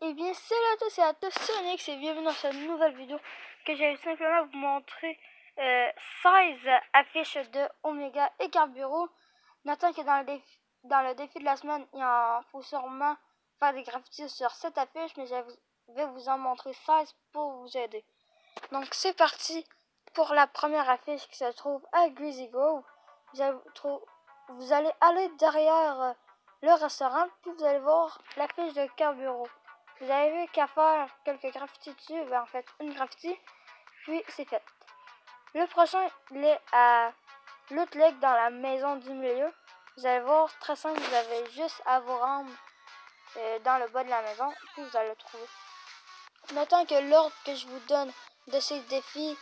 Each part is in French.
Eh bien, salut à tous et à tous, c'est Onyx et bienvenue dans cette nouvelle vidéo que j'ai simplement vous montrer 16 affiches de Omega et Carburo. Notons que dans le défi de la semaine, il en faut sûrement faire des graffitis sur cette affiche, mais je vais vous en montrer 16 pour vous aider. Donc c'est parti pour la première affiche qui se trouve à Greasy Grove. Vous allez aller derrière le restaurant, puis vous allez voir l'affiche de Carburo. Vous avez qu'à faire quelques graffitis dessus, en fait une graffiti, puis c'est fait. Le prochain, il est à l'autre leg dans la maison du milieu. Vous allez voir, très simple, vous avez juste à vous rendre dans le bas de la maison, puis vous allez le trouver. Notons que l'ordre que je vous donne de ces défis,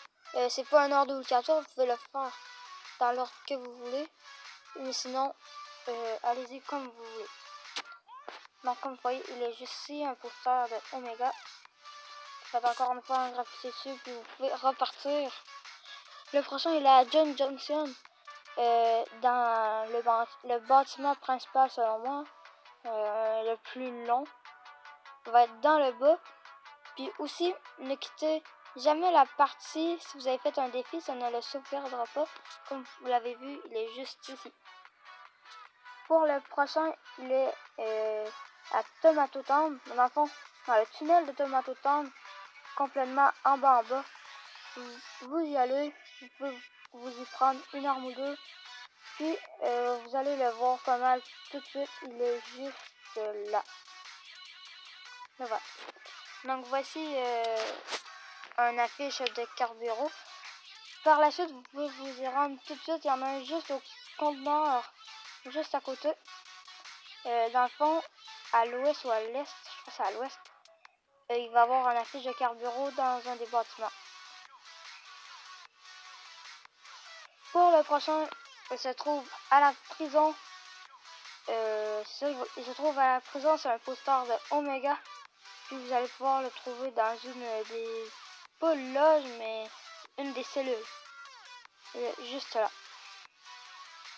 c'est pas un ordre obligatoire, vous pouvez le faire dans l'ordre que vous voulez, mais sinon, allez-y comme vous voulez. Donc comme vous voyez, il est juste ici un poster de Omega. Faites encore une fois un graffiti dessus, puis vous pouvez repartir. Le prochain, il est à John Junction, dans le bâtiment principal selon moi, le plus long. Il va être dans le bas. Puis aussi, ne quittez jamais la partie. Si vous avez fait un défi, ça ne le sauvegardera pas. Comme vous l'avez vu, il est juste ici. Pour le prochain, il est à Tomato Town. Dans le fond, dans le tunnel de Tomato Town, complètement en bas. Vous y allez, vous pouvez vous y prendre une arme ou deux, puis vous allez le voir pas mal tout de suite, il est juste là. Le voilà. Donc voici un affiche de Carburo. Par la suite, vous pouvez vous y rendre tout de suite, il y en a un juste au conteneur, juste à côté. Dans le fond, à l'ouest ou à l'est, je pense à l'ouest, il va y avoir un affiche de Carburo dans un des bâtiments. Pour le prochain, il se trouve à la prison. Il se trouve à la prison, c'est un poster de Omega. Puis vous allez pouvoir le trouver dans une des, pas loges, mais une des cellules. Juste là.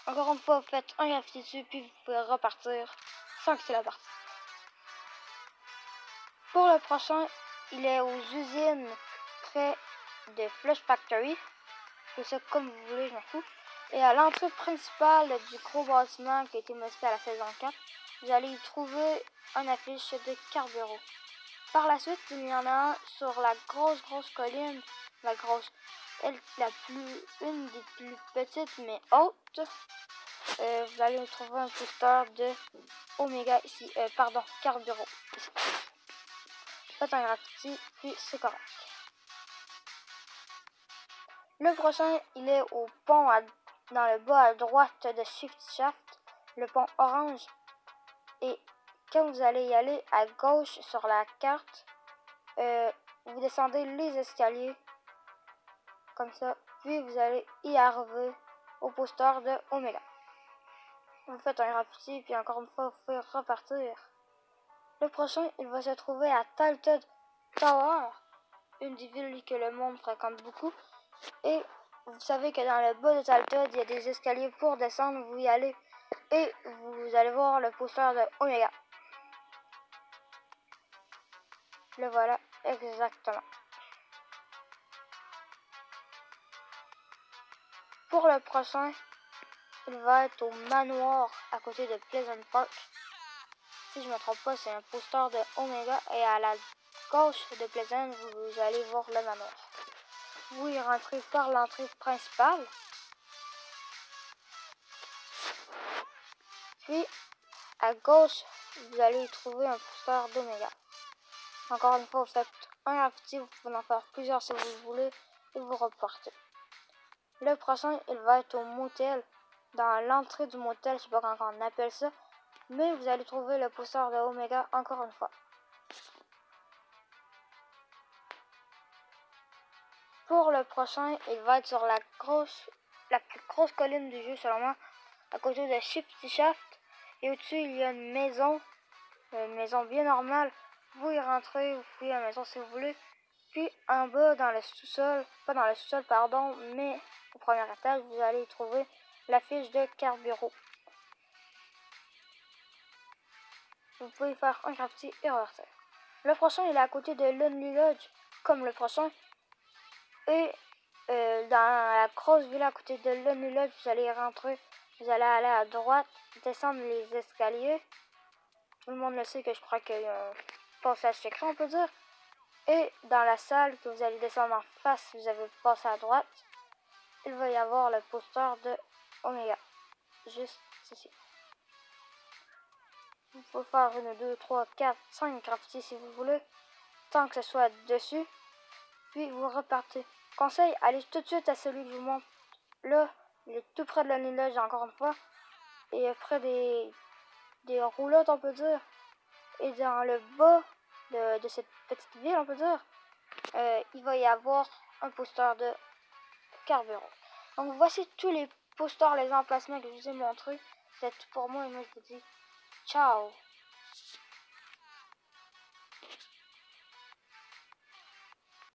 Encore une fois, vous faites un graffiti dessus, puis vous pouvez repartir sans quitter la partie. Pour le prochain, il est aux usines près de Flush Factory. Faites ça comme vous voulez, je m'en fous. Et à l'entrée principale du gros bâtiment qui a été modifié à la saison 4, vous allez y trouver un affiche de Carburo. Par la suite, il y en a un sur la grosse colline, une des plus petites mais hautes. Vous allez trouver un poster de Omega ici, Carburo ici. Faites un graffiti, puis c'est correct. Le prochain, il est au pont dans le bas à droite de Shift Shaft, le pont orange. Et quand vous allez y aller à gauche sur la carte, vous descendez les escaliers, comme ça, puis vous allez y arriver au poster de Omega. Vous faites un graffiti, puis encore une fois, vous pouvez repartir. Le prochain, il va se trouver à Tilted Tower, une des villes que le monde fréquente beaucoup. Et vous savez que dans le bas de Tilted, il y a des escaliers pour descendre, vous y allez et vous allez voir le poster de Omega. Le voilà exactement. Pour le prochain, il va être au manoir à côté de Pleasant Park. Si je ne me trompe pas, c'est un poster de Omega et à la gauche de Pleasant, vous allez voir le manoir. Vous y rentrez par l'entrée principale. Puis, à gauche, vous allez y trouver un poster d'Omega. Encore une fois, vous faites un graffiti, vous pouvez en faire plusieurs si vous voulez, et vous repartez. Le prochain, il va être au motel. Dans l'entrée du motel, je ne sais pas comment on appelle ça, mais vous allez trouver le poster de Omega encore une fois. Pour le prochain, il va être sur la plus grosse colline du jeu selon moi, à côté de Shifty Shaft. Et au-dessus, il y a une maison bien normale. Vous y rentrez, vous fouillez la maison si vous voulez. Puis en bas, dans le sous-sol, pas dans le sous-sol, pardon, mais au premier étage, vous allez y trouver l'affiche de Carburo. Vous pouvez faire un graffiti et repartir. Le prochain, il est à côté de Lonely Lodge, comme le prochain. Et dans la grosse villa à côté de Lonely Lodge, vous allez rentrer, vous allez aller à droite, descendre les escaliers. Tout le monde le sait que je crois qu'il y a un passage secret, on peut dire. Et dans la salle que vous allez descendre en face, vous avez passé à droite. Il va y avoir le poster de Omega. Juste ici. Vous pouvez faire 1, 2, 3, 4, 5 graffitis si vous voulez. Tant que ce soit dessus. Puis vous repartez. Conseil, allez tout de suite à celui que je vous montre. Là, il est tout près de la ligne lodge encore une fois. Et près des roulottes, on peut dire. Et dans le bas de cette petite ville, on peut dire, il va y avoir un poster de Carburant. Donc voici tous les posters, les emplacements que je vous ai montrés. C'est tout pour moi et moi je vous dis ciao.